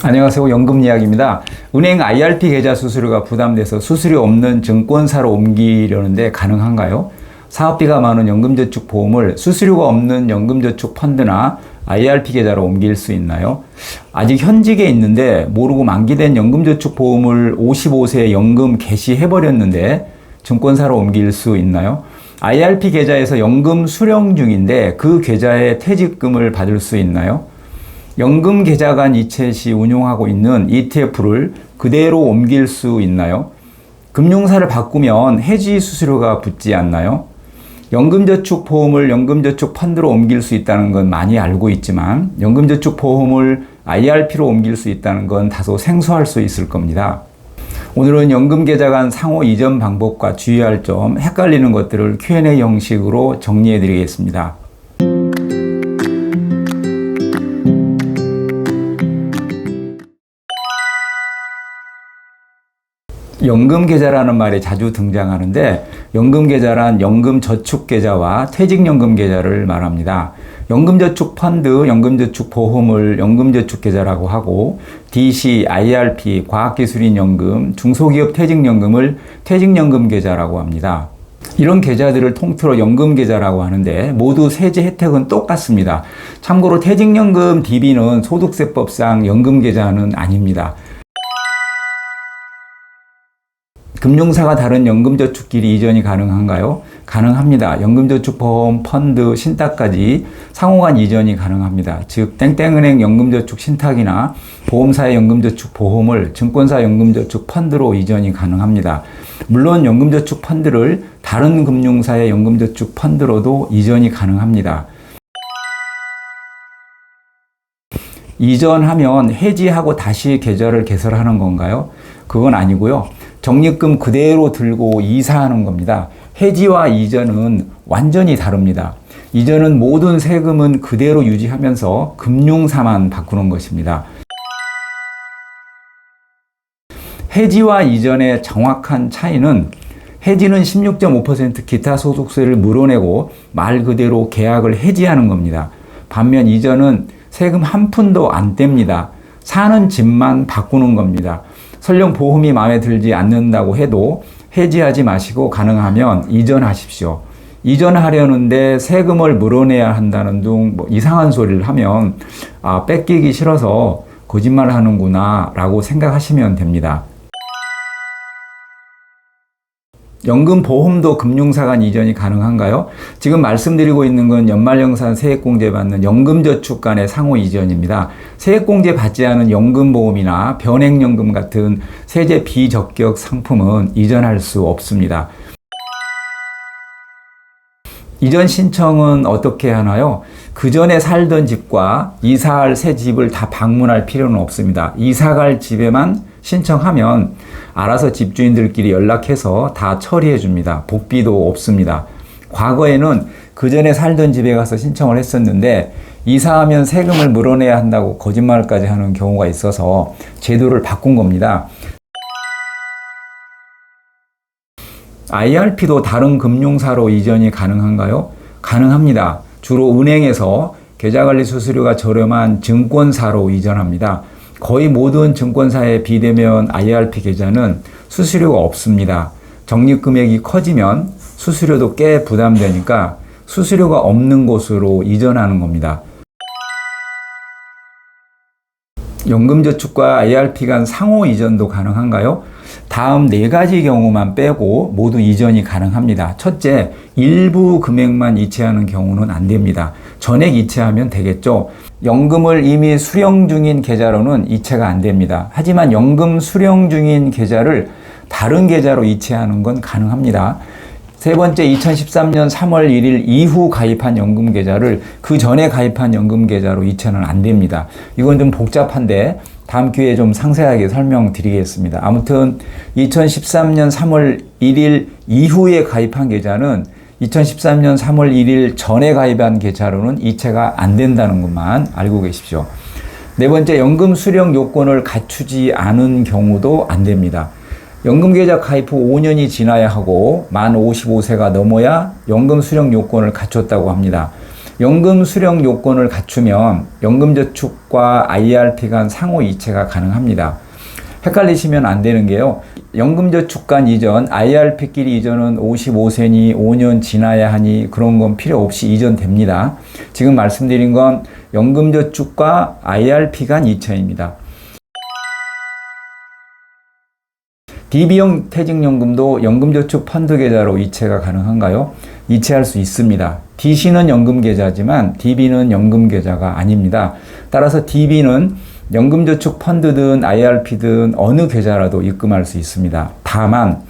안녕하세요. 연금이야기입니다. 은행 IRP 계좌 수수료가 부담돼서 수수료 없는 증권사로 옮기려는데 가능한가요? 사업비가 많은 연금저축보험을 수수료가 없는 연금저축 펀드나 IRP 계좌로 옮길 수 있나요? 아직 현직에 있는데 모르고 만기된 연금저축보험을 55세에 연금 개시해버렸는데 증권사로 옮길 수 있나요? IRP 계좌에서 연금 수령 중인데 그 계좌에 퇴직금을 받을 수 있나요? 연금 계좌 간 이체 시 운용하고 있는 ETF를 그대로 옮길 수 있나요? 금융사를 바꾸면 해지 수수료가 붙지 않나요? 연금저축보험을 연금저축 펀드로 옮길 수 있다는 건 많이 알고 있지만 연금저축보험을 IRP로 옮길 수 있다는 건 다소 생소할 수 있을 겁니다. 오늘은 연금계좌 간 상호 이전 방법과 주의할 점, 헷갈리는 것들을 Q&A 형식으로 정리해 드리겠습니다. 연금계좌라는 말이 자주 등장하는데 연금계좌란 연금저축계좌와 퇴직연금계좌를 말합니다. 연금저축펀드, 연금저축보험을 연금저축계좌라고 하고 DC, IRP, 과학기술인연금, 중소기업 퇴직연금을 퇴직연금계좌라고 합니다. 이런 계좌들을 통틀어 연금계좌라고 하는데 모두 세제 혜택은 똑같습니다. 참고로 퇴직연금 DB는 소득세법상 연금계좌는 아닙니다. 금융사가 다른 연금저축끼리 이전이 가능한가요? 가능합니다. 연금저축보험, 펀드, 신탁까지 상호간 이전이 가능합니다. 즉 땡땡은행 연금저축 신탁이나 보험사의 연금저축 보험을 증권사 연금저축 펀드로 이전이 가능합니다. 물론 연금저축 펀드를 다른 금융사의 연금저축 펀드로도 이전이 가능합니다. 이전하면 해지하고 다시 계좌를 개설하는 건가요? 그건 아니고요. 적립금 그대로 들고 이사하는 겁니다. 해지와 이전은 완전히 다릅니다. 이전은 모든 세금은 그대로 유지하면서 금융사만 바꾸는 것입니다. 해지와 이전의 정확한 차이는 해지는 16.5% 기타 소득세를 물어내고 말 그대로 계약을 해지하는 겁니다. 반면 이전은 세금 한 푼도 안 뗍니다. 사는 집만 바꾸는 겁니다. 설령 보험이 마음에 들지 않는다고 해도 해지하지 마시고 가능하면 이전하십시오. 이전하려는데 세금을 물어내야 한다는 등 이상한 소리를 하면 뺏기기 싫어서 거짓말을 하는구나 라고 생각하시면 됩니다. 연금보험도 금융사 간 이전이 가능한가요? 지금 말씀드리고 있는 건 연말정산 세액공제 받는 연금저축 간의 상호 이전입니다. 세액공제 받지 않은 연금보험이나 변액연금 같은 세제 비적격 상품은 이전할 수 없습니다. 이전 신청은 어떻게 하나요? 그 전에 살던 집과 이사할 새 집을 다 방문할 필요는 없습니다. 이사갈 집에만 신청하면 알아서 집주인들끼리 연락해서 다 처리해 줍니다. 복비도 없습니다. 과거에는 그 전에 살던 집에 가서 신청을 했었는데 이사하면 세금을 물어내야 한다고 거짓말까지 하는 경우가 있어서 제도를 바꾼 겁니다. IRP도 다른 금융사로 이전이 가능한가요? 가능합니다. 주로 은행에서 계좌관리 수수료가 저렴한 증권사로 이전합니다. 거의 모든 증권사의 비대면 IRP 계좌는 수수료가 없습니다. 적립금액이 커지면 수수료도 꽤 부담되니까 수수료가 없는 곳으로 이전하는 겁니다. 연금저축과 IRP 간 상호 이전도 가능한가요? 다음 4가지 경우만 빼고 모두 이전이 가능합니다. 첫째, 일부 금액만 이체하는 경우는 안 됩니다. 전액 이체하면 되겠죠. 연금을 이미 수령 중인 계좌로는 이체가 안 됩니다. 하지만 연금 수령 중인 계좌를 다른 계좌로 이체하는 건 가능합니다. 세 번째, 2013년 3월 1일 이후 가입한 연금 계좌를 그 전에 가입한 연금 계좌로 이체는 안 됩니다. 이건 좀 복잡한데 다음 기회에 좀 상세하게 설명드리겠습니다. 아무튼 2013년 3월 1일 이후에 가입한 계좌는 2013년 3월 1일 전에 가입한 계좌로는 이체가 안 된다는 것만 알고 계십시오. 네 번째, 연금 수령 요건을 갖추지 않은 경우도 안 됩니다. 연금계좌 가입 후 5년이 지나야 하고 만 55세가 넘어야 연금 수령 요건을 갖췄다고 합니다. 연금 수령 요건을 갖추면 연금저축과 IRP 간 상호 이체가 가능합니다. 헷갈리시면 안 되는 게요. 연금저축 간 이전, IRP끼리 이전은 55세니 5년 지나야 하니 그런 건 필요 없이 이전됩니다. 지금 말씀드린 건 연금저축과 IRP 간 이체입니다. DB형 퇴직연금도 연금저축 펀드 계좌로 이체가 가능한가요? 이체할 수 있습니다. DC는 연금계좌지만 DB는 연금계좌가 아닙니다. 따라서 DB는 연금저축 펀드든 IRP든 어느 계좌라도 입금할 수 있습니다. 다만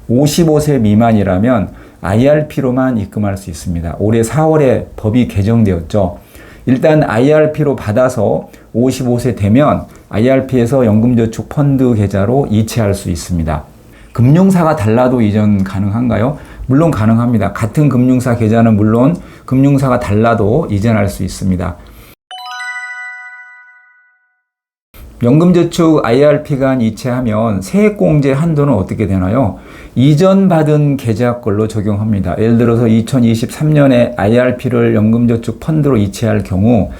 55세 미만이라면 IRP로만 입금할 수 있습니다. 올해 4월에 법이 개정되었죠. 일단 IRP로 받아서 55세 되면 IRP에서 연금저축 펀드 계좌로 이체할 수 있습니다. 금융사가 달라도 이전 가능한가요? 물론 가능합니다. 같은 금융사 계좌는 물론 금융사가 달라도 이전할 수 있습니다. 연금저축 IRP 간 이체하면 세액공제 한도는 어떻게 되나요? 이전 받은 계좌 걸로 적용합니다. 예를 들어서 2023년에 IRP를 연금저축 펀드로 이체할 경우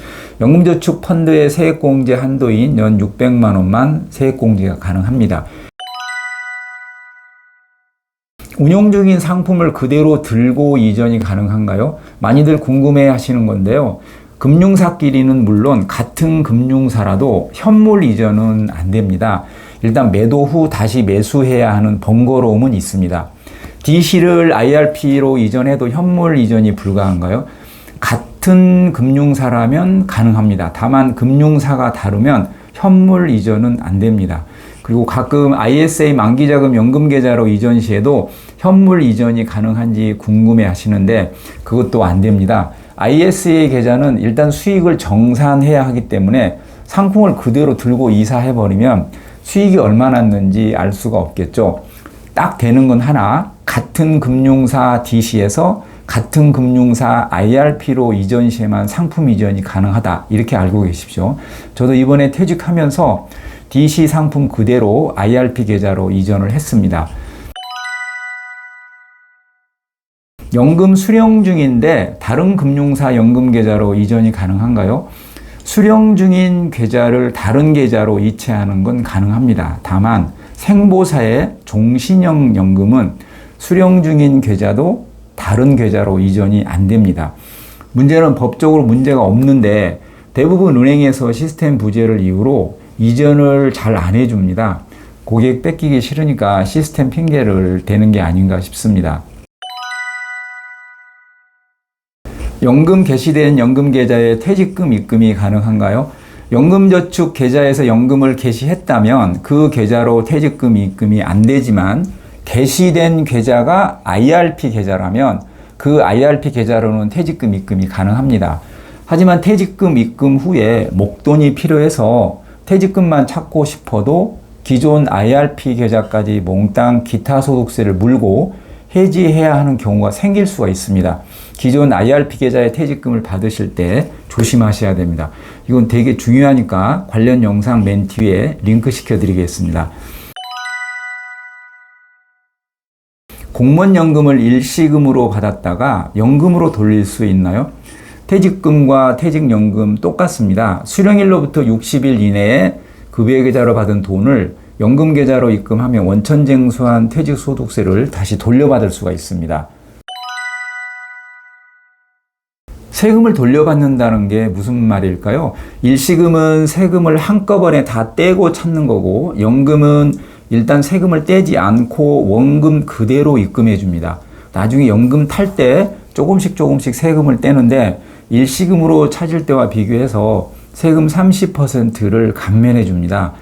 연금저축 펀드의 세액공제 한도인 연 600만 원만 세액공제가 가능합니다. 운용 중인 상품을 그대로 들고 이전이 가능한가요? 많이들 궁금해 하시는 건데요. 금융사끼리는 물론 같은 금융사라도 현물 이전은 안 됩니다. 일단 매도 후 다시 매수해야 하는 번거로움은 있습니다. DC를 IRP로 이전해도 현물 이전이 불가한가요? 같은 금융사라면 가능합니다. 다만 금융사가 다르면 현물 이전은 안 됩니다. 그리고 가끔 ISA 만기자금 연금계좌로 이전 시에도 현물 이전이 가능한지 궁금해 하시는데 그것도 안 됩니다. ISA 계좌는 일단 수익을 정산해야 하기 때문에 상품을 그대로 들고 이사해버리면 수익이 얼마 났는지 알 수가 없겠죠. 딱 되는 건 하나, 같은 금융사 DC에서 같은 금융사 IRP로 이전 시에만 상품 이전이 가능하다. 이렇게 알고 계십시오. 저도 이번에 퇴직하면서 DC 상품 그대로 IRP 계좌로 이전을 했습니다. 연금 수령 중인데 다른 금융사 연금 계좌로 이전이 가능한가요? 수령 중인 계좌를 다른 계좌로 이체하는 건 가능합니다. 다만 생보사의 종신형 연금은 수령 중인 계좌도 다른 계좌로 이전이 안 됩니다. 문제는 법적으로 문제가 없는데 대부분 은행에서 시스템 부재를 이유로 이전을 잘 안 해줍니다. 고객 뺏기기 싫으니까 시스템 핑계를 대는 게 아닌가 싶습니다. 연금 개시된 연금계좌에 퇴직금 입금이 가능한가요? 연금저축 계좌에서 연금을 개시했다면 그 계좌로 퇴직금 입금이 안 되지만 개시된 계좌가 IRP 계좌라면 그 IRP 계좌로는 퇴직금 입금이 가능합니다. 하지만 퇴직금 입금 후에 목돈이 필요해서 퇴직금만 찾고 싶어도 기존 IRP 계좌까지 몽땅 기타 소득세를 물고 해지해야 하는 경우가 생길 수가 있습니다. 기존 IRP 계좌의 퇴직금을 받으실 때 조심하셔야 됩니다. 이건 되게 중요하니까 관련 영상 맨 뒤에 링크 시켜드리겠습니다. 공무원연금을 일시금으로 받았다가 연금으로 돌릴 수 있나요? 퇴직금과 퇴직연금 똑같습니다. 수령일로부터 60일 이내에 급여계좌로 받은 돈을 연금계좌로 입금하면 원천징수한 퇴직소득세를 다시 돌려받을 수가 있습니다. 세금을 돌려받는다는 게 무슨 말일까요? 일시금은 세금을 한꺼번에 다 떼고 찾는 거고 연금은 일단 세금을 떼지 않고 원금 그대로 입금해 줍니다. 나중에 연금 탈 때 조금씩 세금을 떼는데 일시금으로 찾을 때와 비교해서 세금 30%를 감면해 줍니다.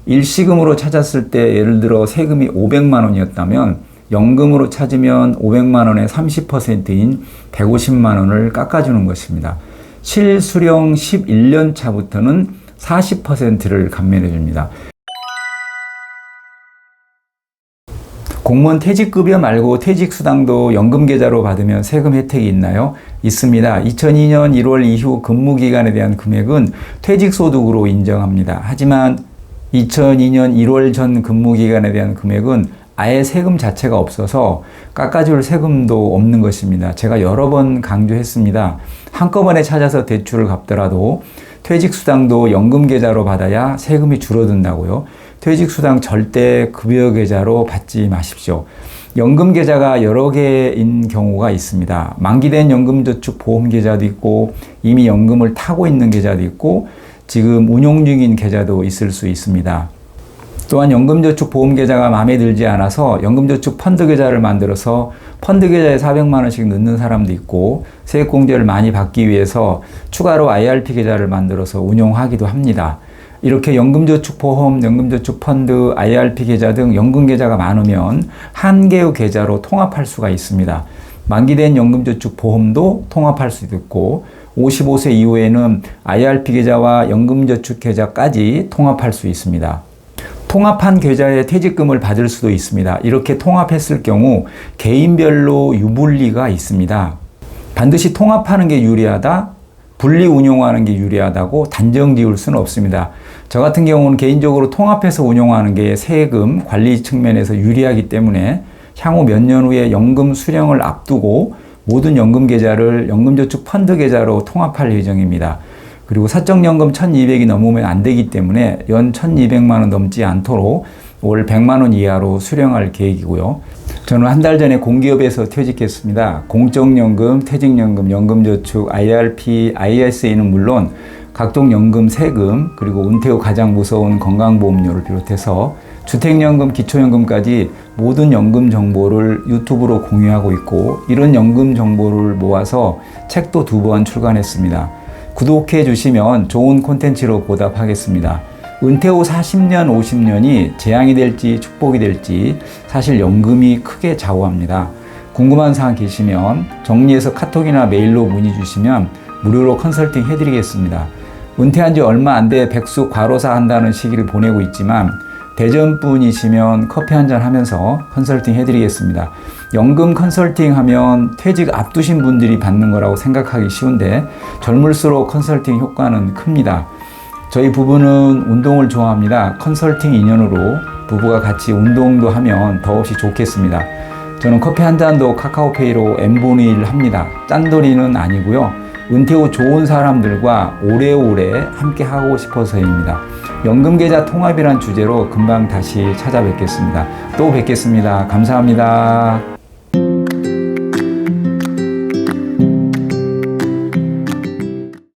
일시금으로 찾았을 때 예를 들어 세금이 500만 원이었다면 연금으로 찾으면 500만 원의 30%인 150만 원을 깎아주는 것입니다. 실수령 11년 차부터는 40%를 감면해 줍니다. 공무원 퇴직급여 말고 퇴직수당도 연금계좌로 받으면 세금 혜택이 있나요? 있습니다. 2002년 1월 이후 근무기간에 대한 금액은 퇴직소득으로 인정합니다. 하지만 2002년 1월 전 근무기간에 대한 금액은 아예 세금 자체가 없어서 깎아줄 세금도 없는 것입니다. 제가 여러 번 강조했습니다. 한꺼번에 찾아서 대출을 갚더라도 퇴직수당도 연금계좌로 받아야 세금이 줄어든다고요. 퇴직수당 절대 급여계좌로 받지 마십시오. 연금계좌가 여러 개인 경우가 있습니다. 만기된 연금저축보험계좌도 있고 이미 연금을 타고 있는 계좌도 있고 지금 운용 중인 계좌도 있을 수 있습니다. 또한 연금저축보험계좌가 마음에 들지 않아서 연금저축펀드계좌를 만들어서 펀드계좌에 400만 원씩 넣는 사람도 있고 세액공제를 많이 받기 위해서 추가로 IRP 계좌를 만들어서 운용하기도 합니다. 이렇게 연금저축보험, 연금저축펀드, IRP 계좌 등 연금계좌가 많으면 한 개의 계좌로 통합할 수가 있습니다. 만기된 연금저축보험도 통합할 수도 있고 55세 이후에는 IRP 계좌와 연금저축 계좌까지 통합할 수 있습니다. 통합한 계좌에 퇴직금을 받을 수도 있습니다. 이렇게 통합했을 경우 개인별로 유불리가 있습니다. 반드시 통합하는 게 유리하다, 분리 운용하는 게 유리하다고 단정 지을 수는 없습니다. 저 같은 경우는 개인적으로 통합해서 운용하는 게 세금 관리 측면에서 유리하기 때문에 향후 몇 년 후에 연금 수령을 앞두고 모든 연금 계좌를 연금저축 펀드 계좌로 통합할 예정입니다. 그리고 사적연금 1,200이 넘으면 안 되기 때문에 연 1,200만 원 넘지 않도록 올 100만 원 이하로 수령할 계획이고요. 저는 한 달 전에 공기업에서 퇴직했습니다. 공적연금, 퇴직연금, 연금저축, IRP, ISA는 물론 각종 연금 세금, 그리고 은퇴 후 가장 무서운 건강보험료를 비롯해서 주택연금, 기초연금까지 모든 연금 정보를 유튜브로 공유하고 있고 이런 연금 정보를 모아서 책도 2번 출간했습니다. 구독해 주시면 좋은 콘텐츠로 보답하겠습니다. 은퇴 후 40년, 50년이 재앙이 될지 축복이 될지 사실 연금이 크게 좌우합니다. 궁금한 사항 계시면 정리해서 카톡이나 메일로 문의 주시면 무료로 컨설팅 해드리겠습니다. 은퇴한 지 얼마 안 돼 백수 과로사 한다는 시기를 보내고 있지만 대전 분이시면 커피 한잔 하면서 컨설팅 해드리겠습니다. 연금 컨설팅 하면 퇴직 앞두신 분들이 받는 거라고 생각하기 쉬운데 젊을수록 컨설팅 효과는 큽니다. 저희 부부는 운동을 좋아합니다. 컨설팅 인연으로 부부가 같이 운동도 하면 더없이 좋겠습니다. 저는 커피 한 잔도 카카오페이로 N분의 1 합니다. 짠돌이는 아니고요. 은퇴 후 좋은 사람들과 오래오래 함께 하고 싶어서입니다. 연금계좌 통합이란 주제로 금방 다시 찾아뵙겠습니다. 또 뵙겠습니다. 감사합니다.